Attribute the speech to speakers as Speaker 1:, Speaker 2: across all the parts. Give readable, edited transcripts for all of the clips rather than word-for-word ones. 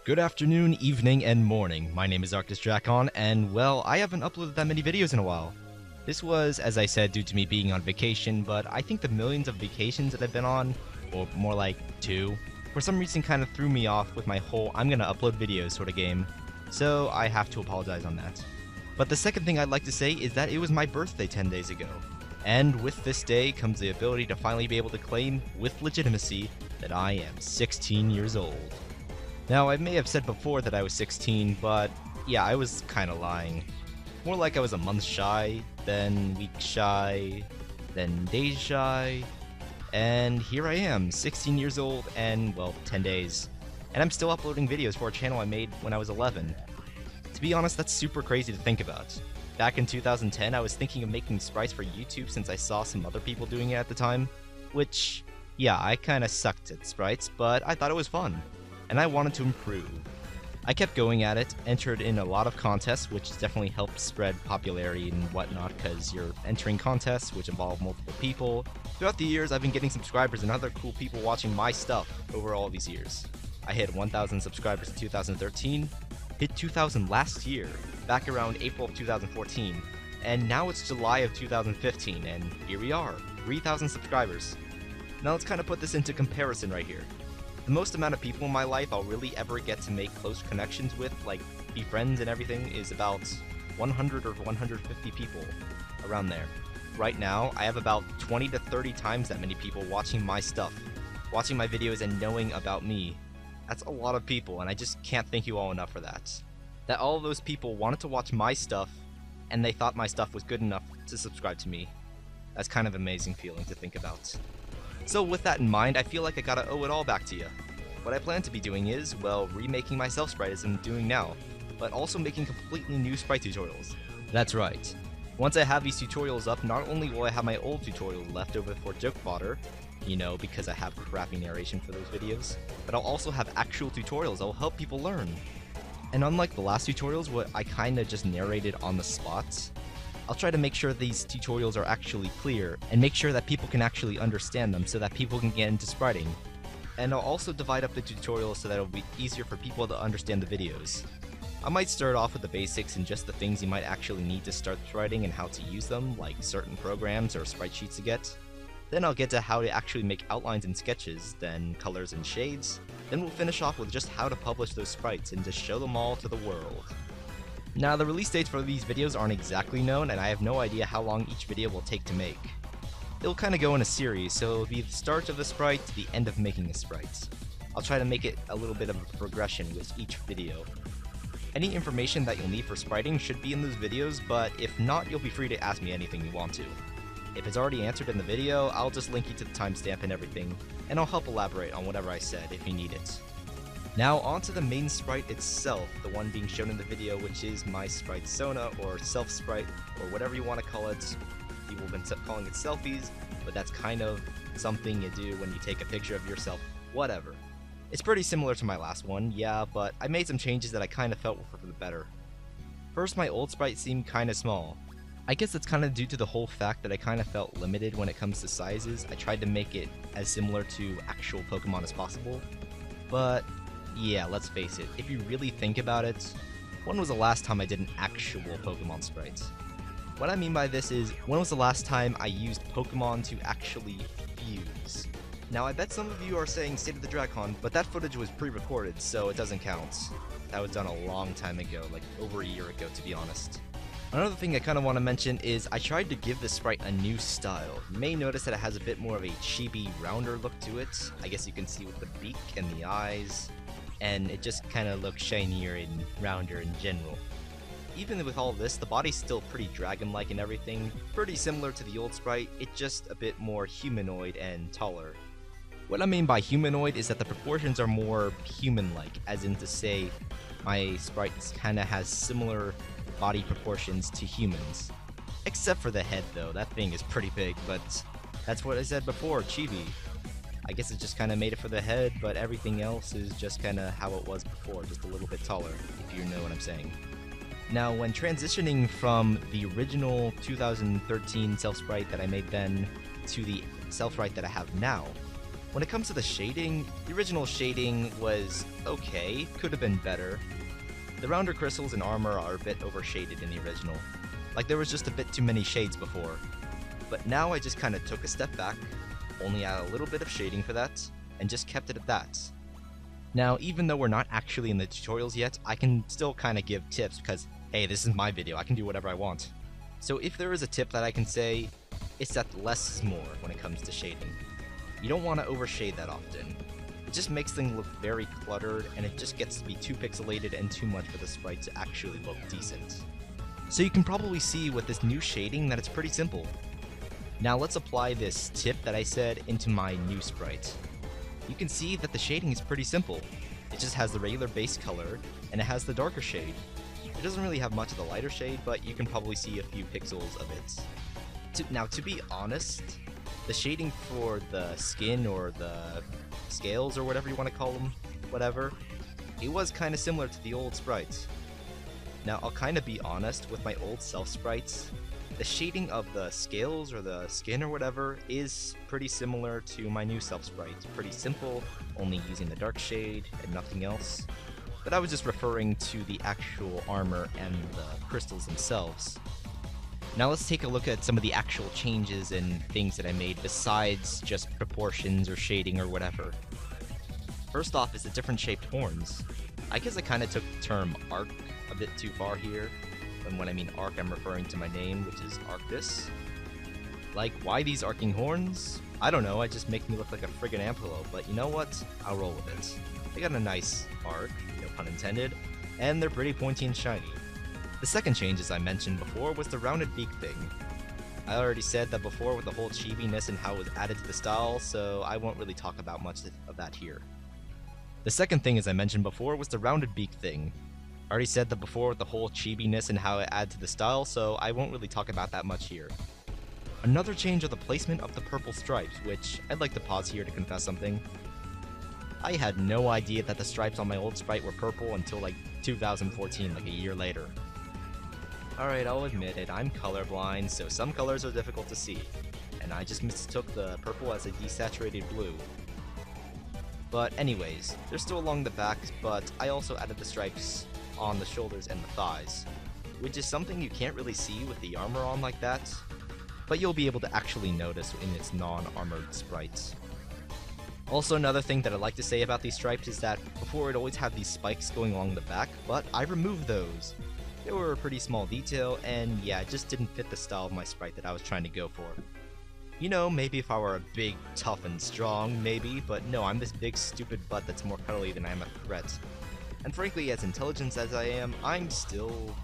Speaker 1: Good afternoon, evening, and morning. My name is Arctus, and well, I haven't uploaded that many videos in a while. This was, as I said, due to me being on vacation, but I think the millions of vacations that I've been on, or more like two, for some reason kind of threw me off with my whole I'm gonna upload videos sort of game. So I have to apologize on that. But the second thing I'd like to say is that it was my birthday 10 days ago. And with this day comes the ability to finally be able to claim, with legitimacy, that I am 16 years old. Now, I may have said before that I was 16, but yeah, I was kinda lying. More like I was a month shy, then week shy, then days shy, and here I am, 16 years old and, well, 10 days. And I'm still uploading videos for a channel I made when I was 11. To be honest, that's super crazy to think about. Back in 2010, I was thinking of making sprites for YouTube since I saw some other people doing it at the time, which, yeah, I kinda sucked at sprites, but I thought it was fun. And I wanted to improve. I kept going at it, entered in a lot of contests, which definitely helped spread popularity and whatnot, because you're entering contests which involve multiple people. Throughout the years, I've been getting subscribers and other cool people watching my stuff over all these years. I hit 1,000 subscribers in 2013, hit 2,000 last year, back around April of 2014, and now it's July of 2015, and here we are, 3,000 subscribers. Now let's kind of put this into comparison right here. The most amount of people in my life I'll really ever get to make close connections with, like be friends and everything, is about 100 or 150 people, around there. Right now, I have about 20 to 30 times that many people watching my stuff, watching my videos and knowing about me. That's a lot of people, and I just can't thank you all enough for that. That all of those people wanted to watch my stuff, and they thought my stuff was good enough to subscribe to me. That's kind of an amazing feeling to think about. So with that in mind, I feel like I gotta owe it all back to you. What I plan to be doing is, well, remaking my self-sprite as I'm doing now, but also making completely new sprite tutorials. That's right. Once I have these tutorials up, not only will I have my old tutorials left over for joke fodder, you know, because I have crappy narration for those videos, but I'll also have actual tutorials that will help people learn. And unlike the last tutorials, what I kinda just narrated on the spot, I'll try to make sure these tutorials are actually clear, and make sure that people can actually understand them so that people can get into spriting. And I'll also divide up the tutorials so that it'll be easier for people to understand the videos. I might start off with the basics and just the things you might actually need to start spriting and how to use them, like certain programs or sprite sheets to get. Then I'll get to how to actually make outlines and sketches, then colors and shades. Then we'll finish off with just how to publish those sprites and to show them all to the world. Now, the release dates for these videos aren't exactly known, and I have no idea how long each video will take to make. It'll kind of go in a series, so it'll be the start of the sprite to the end of making the sprites. I'll try to make it a little bit of a progression with each video. Any information that you'll need for spriting should be in those videos, but if not, you'll be free to ask me anything you want to. If it's already answered in the video, I'll just link you to the timestamp and everything, and I'll help elaborate on whatever I said if you need it. Now onto the main sprite itself, the one being shown in the video, which is my sprite Sona, or self-sprite, or whatever you want to call it. People have been calling it selfies, but that's kind of something you do when you take a picture of yourself, whatever. It's pretty similar to my last one, yeah, but I made some changes that I kind of felt were for the better. First, my old sprite seemed kind of small. I guess that's kind of due to the whole fact that I kind of felt limited when it comes to sizes. I tried to make it as similar to actual Pokemon as possible, but yeah, let's face it, if you really think about it, when was the last time I did an actual Pokemon sprite? What I mean by this is, when was the last time I used Pokemon to actually fuse? Now, I bet some of you are saying State of the Dracon, but that footage was pre-recorded, so it doesn't count. That was done a long time ago, like over a year ago, to be honest. Another thing I kind of want to mention is I tried to give this sprite a new style. You may notice that it has a bit more of a chibi, rounder look to it. I guess you can see with the beak and the eyes, and it just kind of looks shinier and rounder in general. Even with all this, the body's still pretty dragon-like and everything, pretty similar to the old sprite, it's just a bit more humanoid and taller. What I mean by humanoid is that the proportions are more human-like, as in to say, my sprite kinda has similar body proportions to humans. Except for the head though, that thing is pretty big, but that's what I said before, chibi. I guess it just kinda made it for the head, but everything else is just kinda how it was before, just a little bit taller, if you know what I'm saying. Now, when transitioning from the original 2013 self-sprite that I made then to the self-sprite that I have now, When it comes to the shading, the original shading was okay, could have been better. The rounder crystals and armor are a bit overshaded in the original. Like there was just a bit too many shades before. But now I just kinda took a step back, only added a little bit of shading for that, and just kept it at that. Now, even though we're not actually in the tutorials yet, I can still kinda give tips because, hey, this is my video, I can do whatever I want. So if there is a tip that I can say, it's that less is more when it comes to shading. You don't want to overshade that often. It just makes things look very cluttered, and it just gets to be too pixelated and too much for the sprite to actually look decent. So you can probably see with this new shading that it's pretty simple. Now let's apply this tip that I said into my new sprite. You can see that the shading is pretty simple. It just has the regular base color, and it has the darker shade. It doesn't really have much of the lighter shade, but you can probably see a few pixels of it. Now, to be honest, the shading for the skin or the scales or whatever you want to call them, whatever, it was kind of similar to the old sprites. Now, I'll kind of be honest, with my old self sprites, the shading of the scales or the skin or whatever is pretty similar to my new self sprite. Pretty simple, only using the dark shade and nothing else. But I was just referring to the actual armor and the crystals themselves. Now let's take a look at some of the actual changes and things that I made besides just proportions or shading or whatever. First off is the different shaped horns. I guess I kind of took the term arc a bit too far here, and when I mean arc I'm referring to my name, which is Arctus. Like, why these arcing horns? I don't know, it just makes me look like a friggin' antelope, but you know what? I'll roll with it. They got a nice arc, no pun intended, and they're pretty pointy and shiny. The second change, as I mentioned before, was the rounded beak thing. I already said that before with the whole chibi-ness and how it was added to the style, so I won't really talk about much of that here. The second thing, as I mentioned before, was the rounded beak thing. I already said that before with the whole chibi-ness and how it added to the style, so I won't really talk about that much here. Another change of the placement of the purple stripes, which I'd like to pause here to confess something. I had no idea that the stripes on my old sprite were purple until like 2014, like a year later. Alright, I'll admit it, I'm colorblind, so some colors are difficult to see, and I just mistook the purple as a desaturated blue. But anyways, they're still along the backs, but I also added the stripes on the shoulders and the thighs, which is something you can't really see with the armor on like that, but you'll be able to actually notice in its non-armored sprites. Also, another thing that I like to say about these stripes is that before it always had these spikes going along the back, but I removed those. They were a pretty small detail, and yeah, it just didn't fit the style of my sprite that I was trying to go for. You know, maybe if I were a big, tough, and strong, maybe, but no, I'm this big, stupid butt that's more cuddly than I am a threat. And frankly, as intelligent as I am, I'm still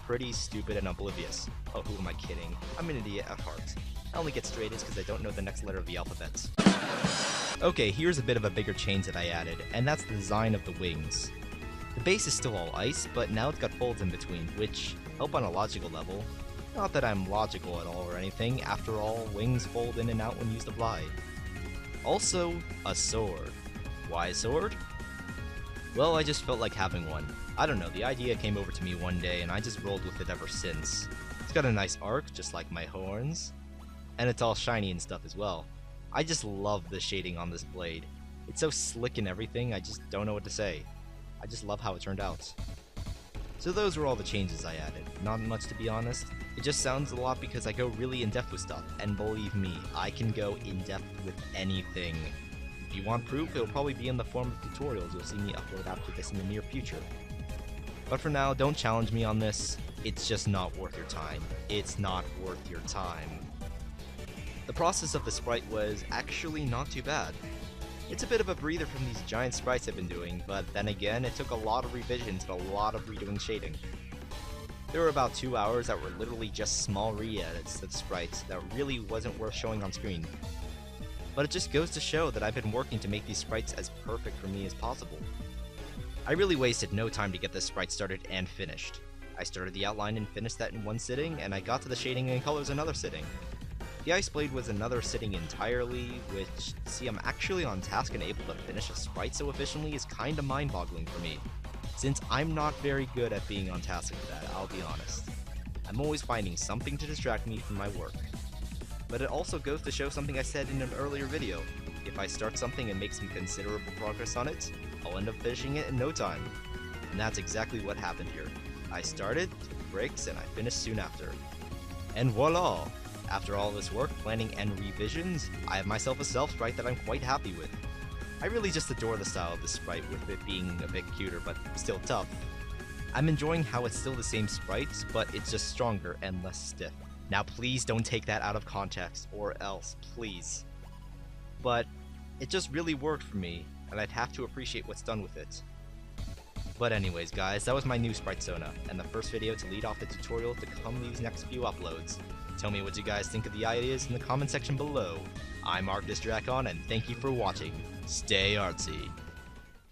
Speaker 1: pretty stupid and oblivious. Oh, who am I kidding? I'm an idiot at heart. I only get straight A's because I don't know the next letter of the alphabet. Okay, here's a bit of a bigger change that I added, and that's the design of the wings. The base is still all ice, but now it's got folds in between, which help on a logical level. Not that I'm logical at all or anything, after all, wings fold in and out when used to fly. Also, a sword. Why a sword? Well, I just felt like having one. I don't know, the idea came over to me one day and I just rolled with it ever since. It's got a nice arc, just like my horns, and it's all shiny and stuff as well. I just love the shading on this blade. It's so slick and everything, I just don't know what to say. I just love how it turned out. So those were all the changes I added. Not much, to be honest. It just sounds a lot because I go really in-depth with stuff, and believe me, I can go in-depth with anything. If you want proof, it'll probably be in the form of tutorials you'll see me upload after this in the near future. But for now, don't challenge me on this. It's just not worth your time. It's not worth your time. The process of the sprite was actually not too bad. It's a bit of a breather from these giant sprites I've been doing, but then again, it took a lot of revisions and a lot of redoing shading. There were about 2 hours that were literally just small re-edits of sprites that really wasn't worth showing on screen. But it just goes to show that I've been working to make these sprites as perfect for me as possible. I really wasted no time to get this sprite started and finished. I started the outline and finished that in one sitting, and I got to the shading and colors another sitting. The Ice Blade was another sitting entirely, which, see, I'm actually on task and able to finish a sprite so efficiently is kinda mind-boggling for me, since I'm not very good at being on task with that, I'll be honest. I'm always finding something to distract me from my work. But it also goes to show something I said in an earlier video. if I start something and make some considerable progress on it, I'll end up finishing it in no time. And that's exactly what happened here. I started, took breaks, and I finished soon after. And voila! After all this work, planning, and revisions, I have myself a self-sprite that I'm quite happy with. I really just adore the style of this sprite, with it being a bit cuter, but still tough. I'm enjoying how it's still the same sprites, but it's just stronger and less stiff. Now please don't take that out of context, or else, please. But it just really worked for me, and I'd have to appreciate what's done with it. But anyways guys, that was my new Spritezona, and the first video to lead off the tutorial to come these next few uploads. Tell me what you guys think of the ideas in the comment section below. I'm Arctus, and thank you for watching. Stay artsy.